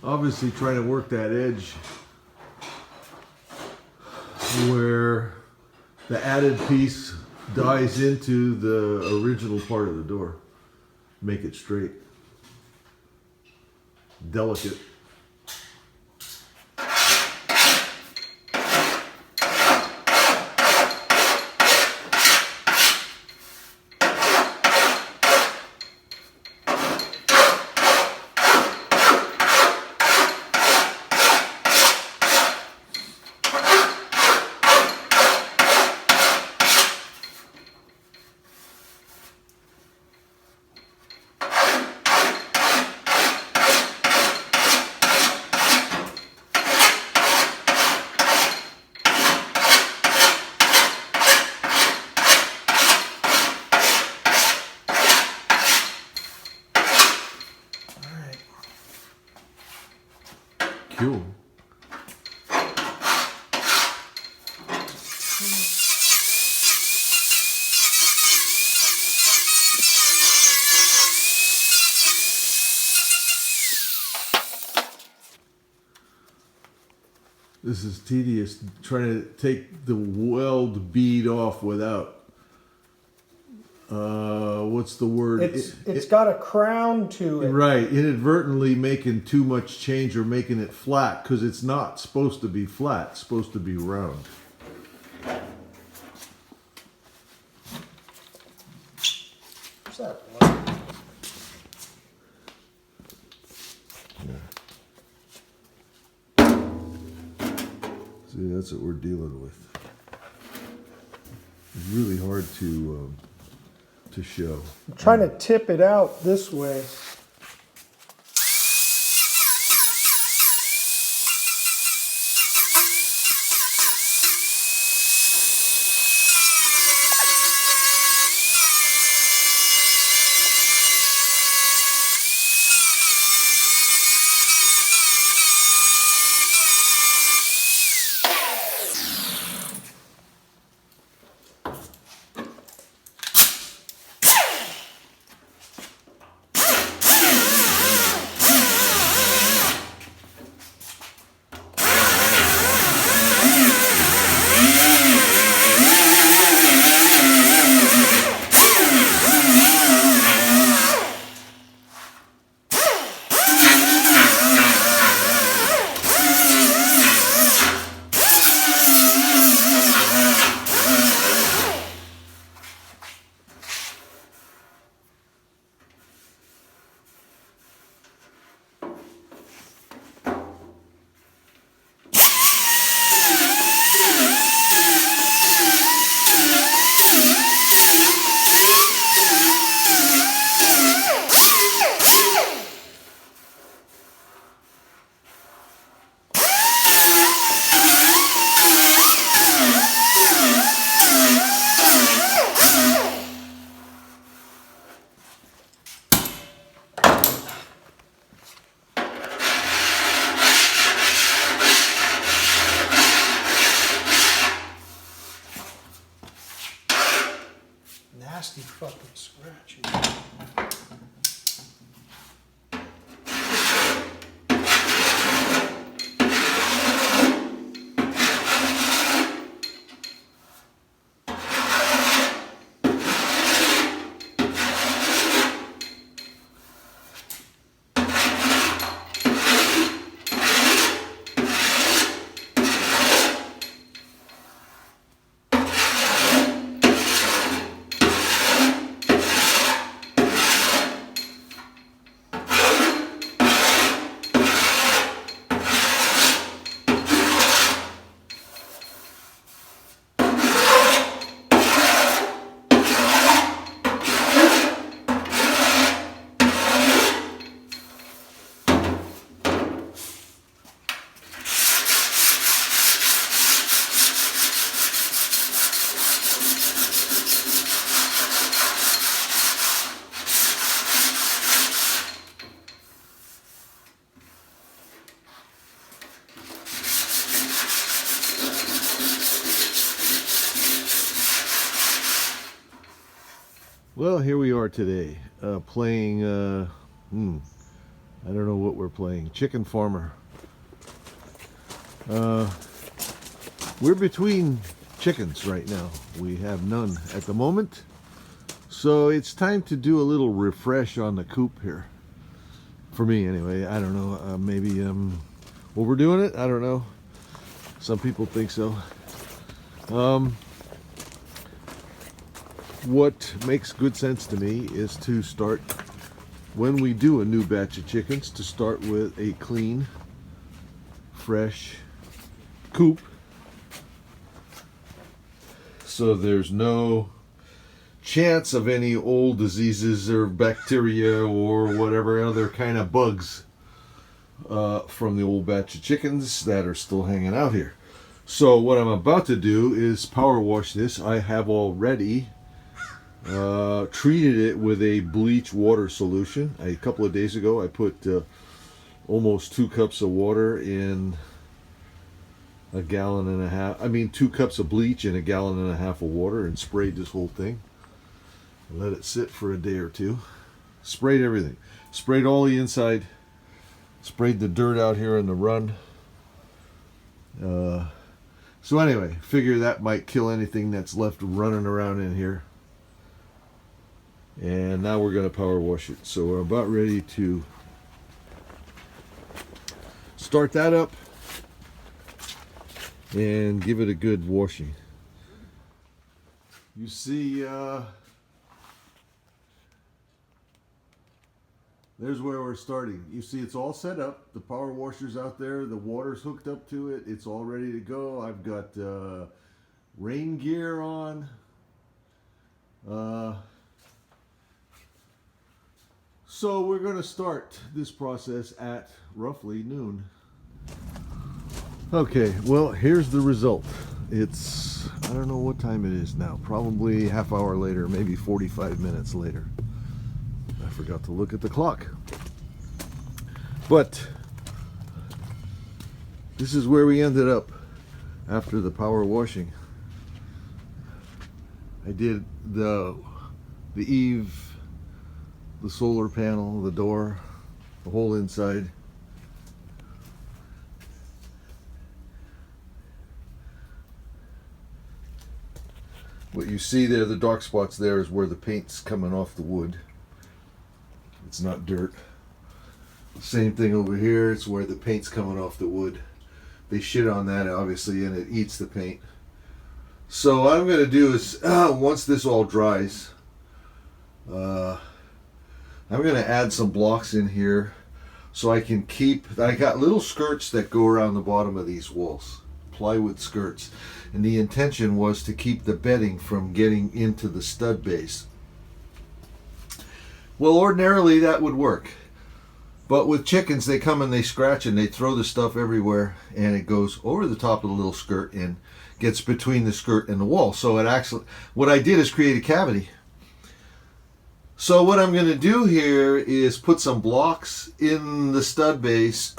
obviously trying to work that edge where the added piece dies into the original part of the door. Make it straight. Delicate. Cool. This is tedious, trying to take the weld bead off without, what's the word? It's got a crown to it. Right, inadvertently making too much change or making it flat, because it's not supposed to be flat, it's supposed to be round. What's that light? See, that's what we're dealing with. It's really hard to show. I'm trying to tip it out this way. Nasty fucking scratches. Well, here we are today, playing I don't know what we're playing. Chicken Farmer. We're between chickens right now. We have none at the moment. So it's time to do a little refresh on the coop here. For me anyway. I don't know. Maybe overdoing it? I don't know. Some people think so. What makes good sense to me is to start, when we do a new batch of chickens, to start with a clean, fresh coop, so there's no chance of any old diseases or bacteria or whatever other kind of bugs from the old batch of chickens that are still hanging out here. So what I'm about to do is power wash this. I have already treated it with a bleach water solution. A couple of days ago I put almost 2 cups of water in a gallon and a half. 2 cups of bleach in a gallon and a half of water, and sprayed this whole thing. Let it sit for a day or two. Sprayed everything. Sprayed all the inside. Sprayed the dirt out here in the run. So anyway, figure that might kill anything that's left running around in here. And now we're going to power wash it. So we're about ready to start that up and give it a good washing. You see, there's where we're starting. You see it's all set up. The power washer's out there. The water's hooked up to it. It's all ready to go. I've got rain gear on. So we're going to start this process at roughly noon. Okay, well, here's the result. It's, I don't know what time it is now. Probably half hour later, maybe 45 minutes later. I forgot to look at the clock. But this is where we ended up after the power washing. I did the eave, the solar panel, the door, the whole inside. What you see there, the dark spots there, is where the paint's coming off the wood. It's not dirt. Same thing over here, it's where the paint's coming off the wood. They shit on that obviously, and it eats the paint. So what I'm going to do is, once this all dries, I'm going to add some blocks in here so I can keep, I got little skirts that go around the bottom of these walls, plywood skirts, and the intention was to keep the bedding from getting into the stud base. Well, ordinarily that would work, but with chickens, they come and they scratch and they throw the stuff everywhere, and it goes over the top of the little skirt and gets between the skirt and the wall. So it actually, what I did is create a cavity. So what I'm going to do here is put some blocks in the stud base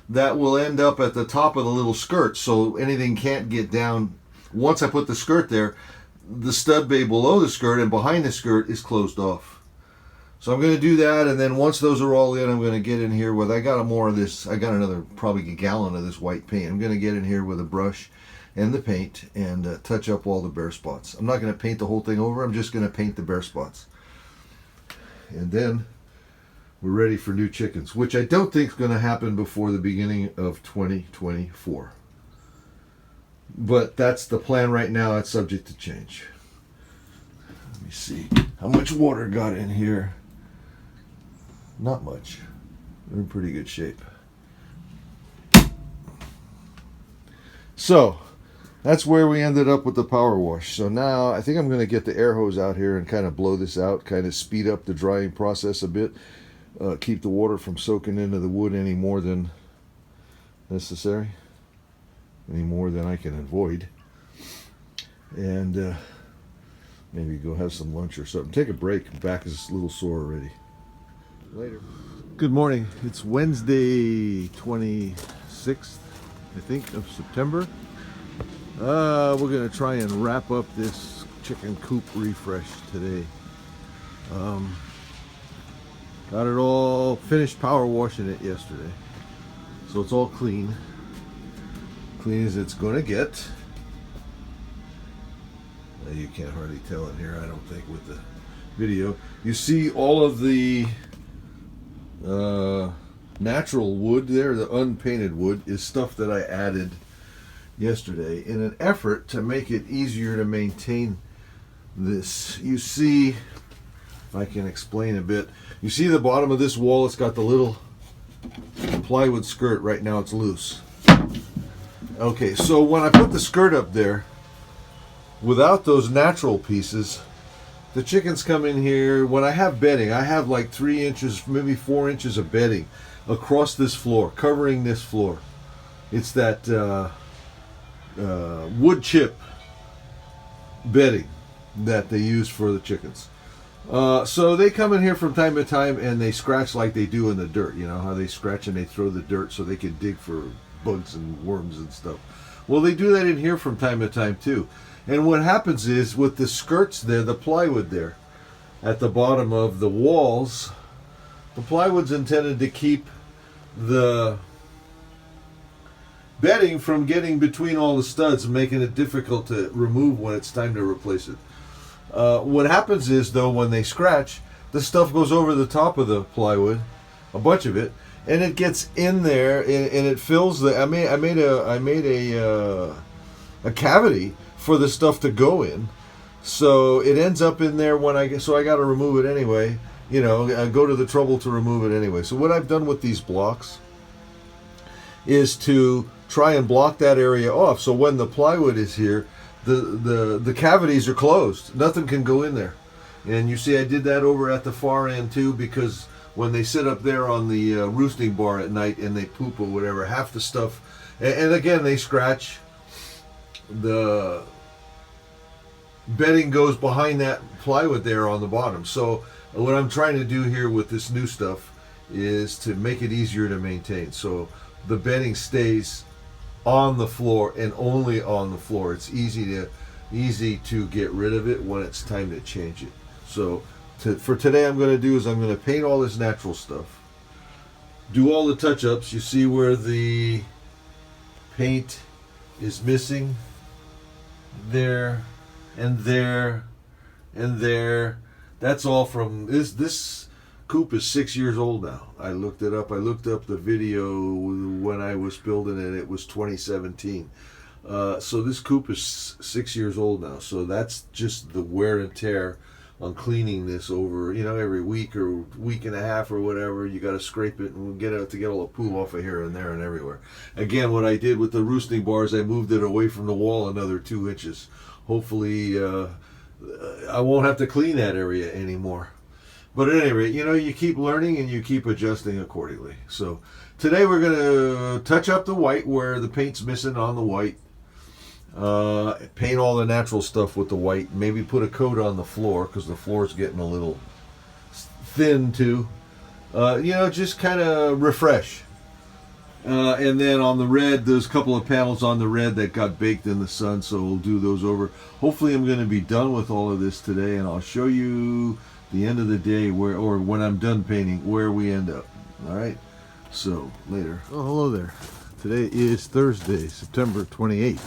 that will end up at the top of the little skirt, so anything can't get down. Once I put the skirt there, the stud bay below the skirt and behind the skirt is closed off. So I'm going to do that, and then once those are all in, I'm going to get in here with, I got more of this, I got another probably a gallon of this white paint. I'm going to get in here with a brush and the paint and touch up all the bare spots. I'm not going to paint the whole thing over, I'm just going to paint the bare spots. And then we're ready for new chickens, which I don't think is going to happen before the beginning of 2024. But that's the plan right now. It's subject to change. Let me see how much water got in here. Not much. We're in pretty good shape. So that's where we ended up with the power wash. So now I think I'm going to get the air hose out here and kind of blow this out, kind of speed up the drying process a bit, keep the water from soaking into the wood any more than necessary, any more than I can avoid, and maybe go have some lunch or something. Take a break. Back is a little sore already. Later. Good morning. It's Wednesday, 26th, I think, of September. We're going to try and wrap up this chicken coop refresh today. Got it all finished power washing it yesterday. So it's all clean. Clean as it's gonna get. You can't hardly tell in here, I don't think, with the video. You see all of the natural wood there, the unpainted wood, is stuff that I added yesterday in an effort to make it easier to maintain this. You see, if I can explain a bit, you see the bottom of this wall, it's got the little plywood skirt. Right now it's loose. Okay, so when I put the skirt up there, without those natural pieces, the chickens come in here. When I have bedding, I have like 3 inches, maybe 4 inches of bedding across this floor, covering this floor. It's that wood chip bedding that they use for the chickens. So they come in here from time to time and they scratch like they do in the dirt. You know how they scratch and they throw the dirt so they can dig for bugs and worms and stuff. Well, they do that in here from time to time too. And what happens is, with the skirts there, the plywood there at the bottom of the walls, the plywood's intended to keep the bedding from getting between all the studs and making it difficult to remove when it's time to replace it. What happens is, though, when they scratch, the stuff goes over the top of the plywood, a bunch of it, and it gets in there and it fills the. I made a cavity for the stuff to go in, so it ends up in there when I got to remove it anyway. You know, I go to the trouble to remove it anyway. So what I've done with these blocks is to try and block that area off. So when the plywood is here, the cavities are closed. Nothing can go in there. And you see, I did that over at the far end too, because when they sit up there on the roosting bar at night and they poop or whatever, half the stuff, and again they scratch. The bedding goes behind that plywood there on the bottom. So what I'm trying to do here with this new stuff is to make it easier to maintain. So the bedding stays on the floor and only on the floor. It's easy to get rid of it when it's time to change it. So for today, I'm going to do is I'm going to paint all this natural stuff, do all the touch-ups. You see where the paint is missing, there and there and there. That's all from this coop is 6 years old now. I looked it up. I looked up the video when I was building it. It was 2017. So this coop is 6 years old now. So that's just the wear and tear on cleaning this over, you know, every week or week and a half or whatever. You got to scrape it and get all the poo off of here and there and everywhere. Again, what I did with the roosting bars, I moved it away from the wall another 2 inches. Hopefully I won't have to clean that area anymore. But at any rate, you know, you keep learning and you keep adjusting accordingly. So today we're going to touch up the white where the paint's missing on the white. Paint all the natural stuff with the white. Maybe put a coat on the floor because the floor's getting a little thin too. You know, just kind of refresh. And then on the red, there's a couple of panels on the red that got baked in the sun, so we'll do those over. Hopefully I'm going to be done with all of this today, and I'll show you the end of the day or when I'm done painting, where we end up. All right, so later. Oh, hello there. Today is Thursday, September 28th.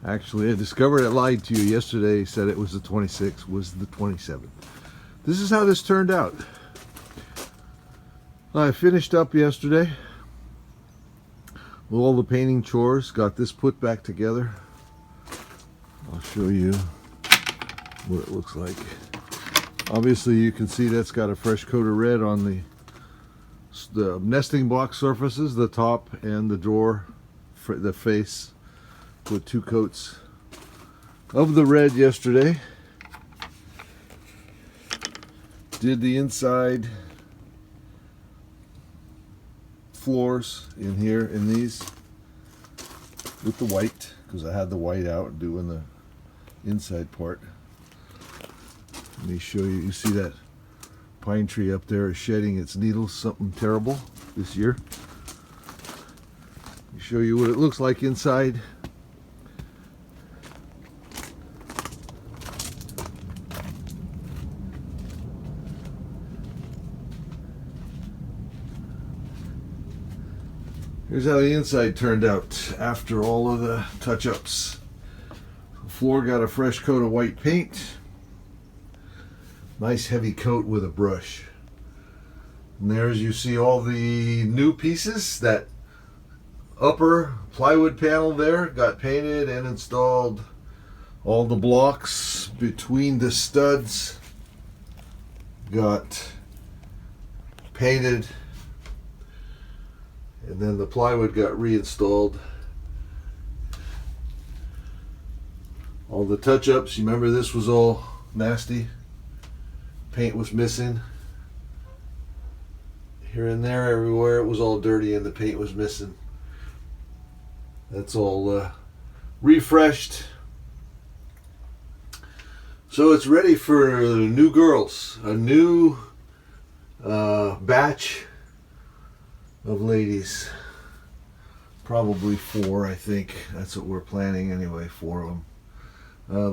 Actually, I discovered I lied to you yesterday. Said it was the 26th, was the 27th. This is how this turned out. I finished up yesterday with all the painting chores. Got this put back together. I'll show you what it looks like. Obviously, you can see that's got a fresh coat of red on the nesting box surfaces, the top and the drawer, the face. Put 2 coats of the red yesterday. Did the inside floors in here in these with the white because I had the white out doing the inside part. Let me show you. You see that pine tree up there is shedding its needles, something terrible this year. Let me show you what it looks like inside. Here's how the inside turned out after all of the touch-ups. The floor got a fresh coat of white paint. Nice heavy coat with a brush. And there's, you see all the new pieces. That upper plywood panel there got painted and installed. All the blocks between the studs got painted. And then the plywood got reinstalled. All the touch-ups, you remember this was all nasty. Paint was missing. Here and there, everywhere, it was all dirty and the paint was missing. That's all refreshed. So it's ready for new girls. A new batch of ladies. Probably 4, I think. That's what we're planning anyway, 4 of them.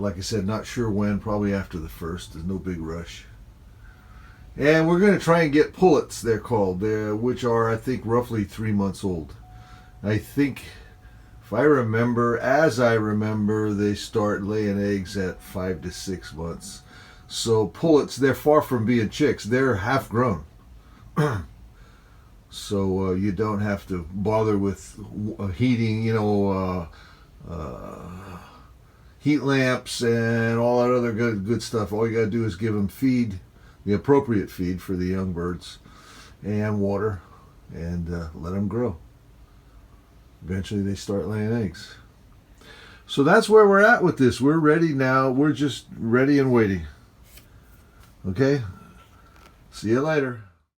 Like I said, not sure when, probably after the 1st. There's no big rush. And we're going to try and get pullets, they're called, which are, I think, roughly 3 months old. I think, if I remember, as I remember, they start laying eggs at 5 to 6 months. So pullets, they're far from being chicks. They're half grown. So you don't have to bother with heating, heat lamps and all that other good stuff. All you got to do is give them feed, the appropriate feed for the young birds, and water, and let them grow. Eventually they start laying eggs. So that's where we're at with this. We're ready now. We're just ready and waiting. Okay? See you later.